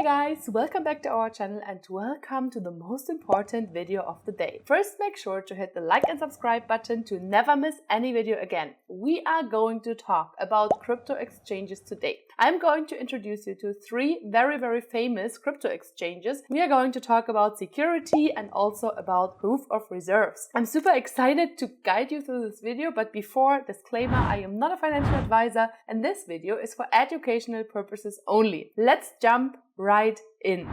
guys, welcome back to our channel and welcome to the most important video of the day. First, make sure to hit the like and subscribe button to never miss any video again. We are going to talk about crypto exchanges today. I'm going to introduce you to three very famous crypto exchanges. We are going to talk about security and also about proof of reserves. I'm super excited to guide you through this video, but before, disclaimer, I am not a financial advisor and this video is for educational purposes only. Let's jump right in.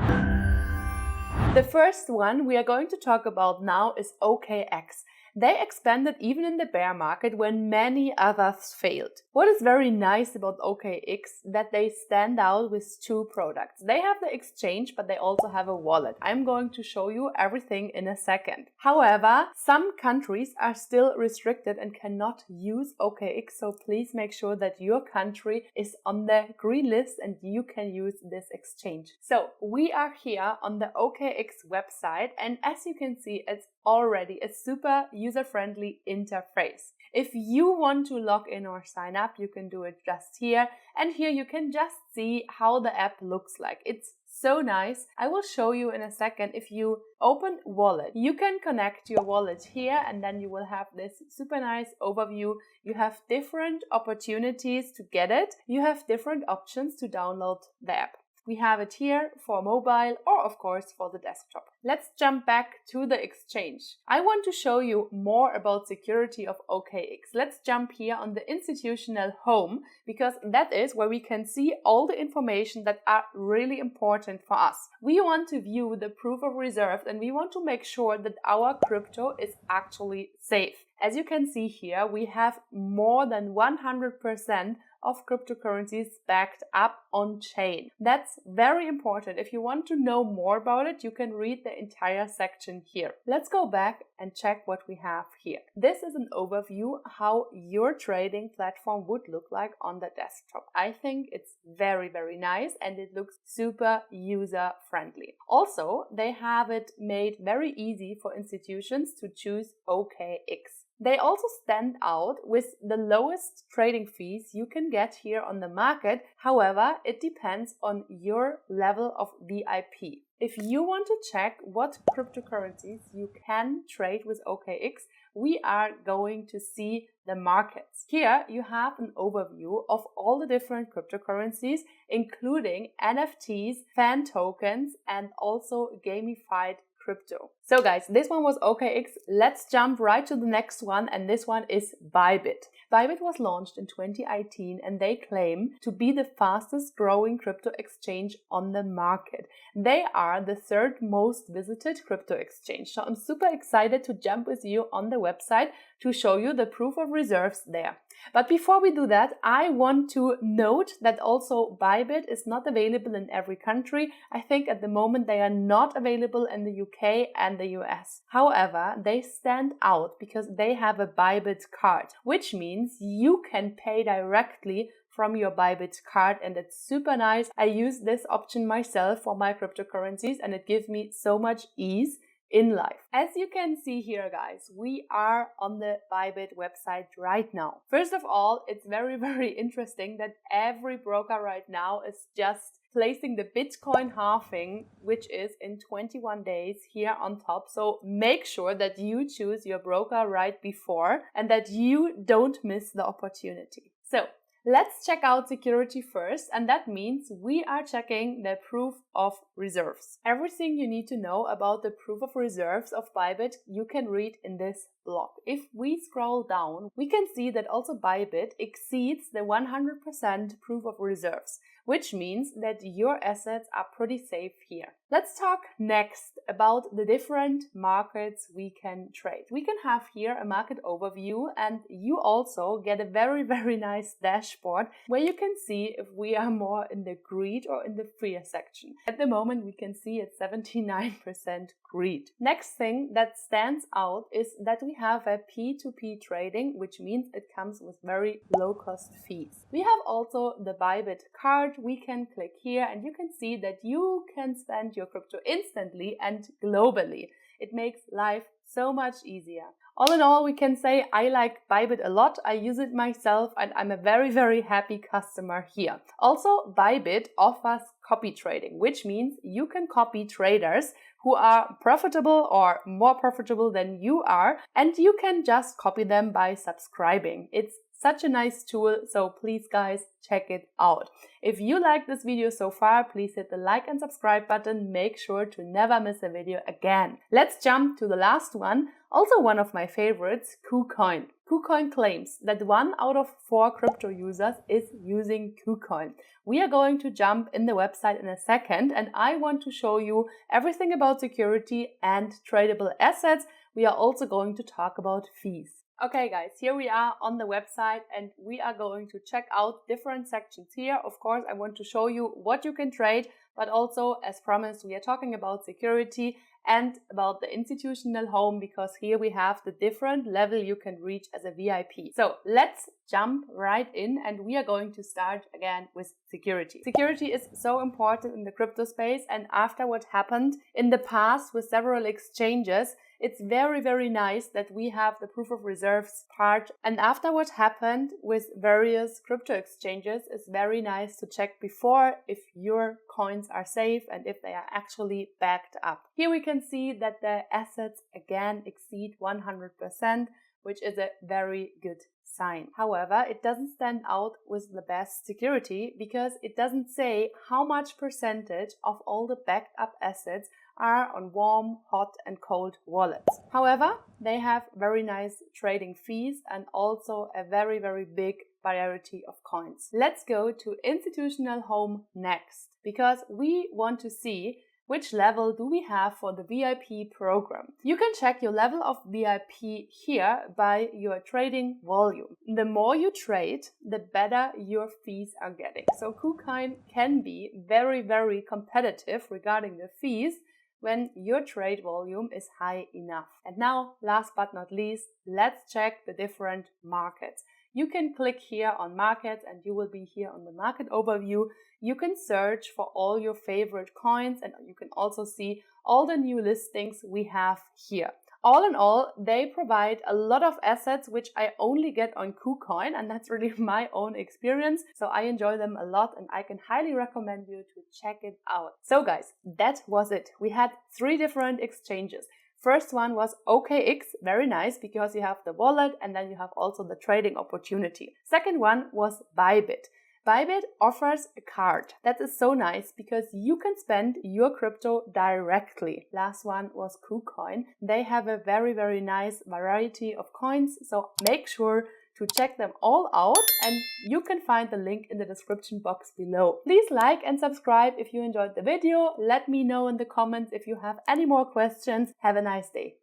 The first one we are going to talk about now is OKX. They expanded even in the bear market when many others failed. What is very nice about OKX that they stand out with two products. They have the exchange, but they also have a wallet. I'm going to show you everything in a second. However, some countries are still restricted and cannot use OKX, so please make sure that your country is on the green list and you can use this exchange. So we are here on the OKX website, and as you can see, it's already a super user-friendly interface. If you want to log in or sign up, you can do it just here. And here you can just see how the app looks like. It's so nice. I will show you in a second. If you open wallet, you can connect your wallet here and then you will have this super nice overview. You have different opportunities to get it. You have different options to download the app. We have it here for mobile or of course for the desktop. Let's jump back to the exchange. I want to show you more about security of OKX. Let's jump here on the institutional home because that is where we can see all the information that are really important for us. We want to view the proof of reserve and we want to make sure that our crypto is actually safe. As you can see here, we have more than 100% of cryptocurrencies backed up on chain. That's very important. If you want to know more about it, you can read the entire section here. Let's go back and check what we have here. This is an overview how your trading platform would look like on the desktop. I think it's very nice and it looks super user friendly. Also, they have it made very easy for institutions to choose OKX. They also stand out with the lowest trading fees you can get here on the market. However, it depends on your level of VIP. If you want to check what cryptocurrencies you can trade with OKX, we are going to see the markets. Here you have an overview of all the different cryptocurrencies, including NFTs, fan tokens, and also gamified crypto. So guys, this one was OKX. Let's jump right to the next one, and this one is Bybit. Bybit was launched in 2018 and they claim to be the fastest growing crypto exchange on the market. They are the third most visited crypto exchange. So I'm super excited to jump with you on the website to show you the proof of reserves there. But before we do that, I want to note that also Bybit is not available in every country. I think at the moment they are not available in the UK and the US. However, they stand out because they have a Bybit card, which means you can pay directly from your Bybit card, and it's super nice. I use this option myself for my cryptocurrencies and it gives me so much ease in life. As you can see here, guys, we are on the Bybit website right now. First of all, it's very interesting that every broker right now is just placing the Bitcoin halving, which is in 21 days here on top. So make sure that you choose your broker right before and that you don't miss the opportunity. So let's check out security first, and that means we are checking the proof of reserves. Everything you need to know about the proof of reserves of Bybit you can read in this blog. If we scroll down, we can see that also Bybit exceeds the 100% proof of reserves, which means that your assets are pretty safe here. Let's talk next about the different markets we can trade. We can have here a market overview, and you also get a very nice dashboard where you can see if we are more in the greed or in the fear section. At the moment, we can see it's 79% greed. Next thing that stands out is that we have a P2P trading, which means it comes with very low cost fees. We have also the Bybit card. We can click here and you can see that you can spend your crypto instantly and globally. It makes life so much easier. All in all, we can say I like Bybit a lot. I use it myself and I'm a very happy customer here. Also, Bybit offers copy trading, which means you can copy traders who are profitable or more profitable than you are, and you can just copy them by subscribing. It's such a nice tool, so please guys, check it out. If you like this video so far, please hit the like and subscribe button. Make sure to never miss a video again. Let's jump to the last one, also one of my favorites, KuCoin. KuCoin claims that 1 out of 4 crypto users is using KuCoin. We are going to jump in the website in a second, and I want to show you everything about security and tradable assets. We are also going to talk about fees. Okay guys, here we are on the website and we are going to check out different sections here. Of course, I want to show you what you can trade, but also, as promised, we are talking about security and about the institutional home, because here we have the different level you can reach as a VIP. So let's jump right in, and we are going to start again with security. Security is so important in the crypto space, and after what happened in the past with several exchanges, it's very, very nice that we have the proof of reserves part. And after what happened with various crypto exchanges, it's very nice to check before if your coins are safe and if they are actually backed up. Here we can see that the assets again exceed 100%, which is a very good sign. However, it doesn't stand out with the best security because it doesn't say how much percentage of all the backed up assets are on warm, hot and cold wallets. However, they have very nice trading fees and also a very, very big variety of coins. Let's go to institutional home next, because we want to see which level do we have for the VIP program. You can check your level of VIP here by your trading volume. The more you trade, the better your fees are getting. So KuCoin can be very, very competitive regarding the fees when your trade volume is high enough. And now, last but not least, let's check the different markets. You can click here on markets and you will be here on the market overview. You can search for all your favorite coins and you can also see all the new listings we have here. All in all, they provide a lot of assets which I only get on KuCoin, and that's really my own experience. So I enjoy them a lot and I can highly recommend you to check it out. So guys, that was it. We had 3 different exchanges. First one was OKX, very nice because you have the wallet and then you have also the trading opportunity. Second one was Bybit. Bybit offers a card. That is so nice because you can spend your crypto directly. Last one was KuCoin. They have a very, very nice variety of coins, so make sure to check them all out, and you can find the link in the description box below. Please like and subscribe if you enjoyed the video. Let me know in the comments if you have any more questions. Have a nice day.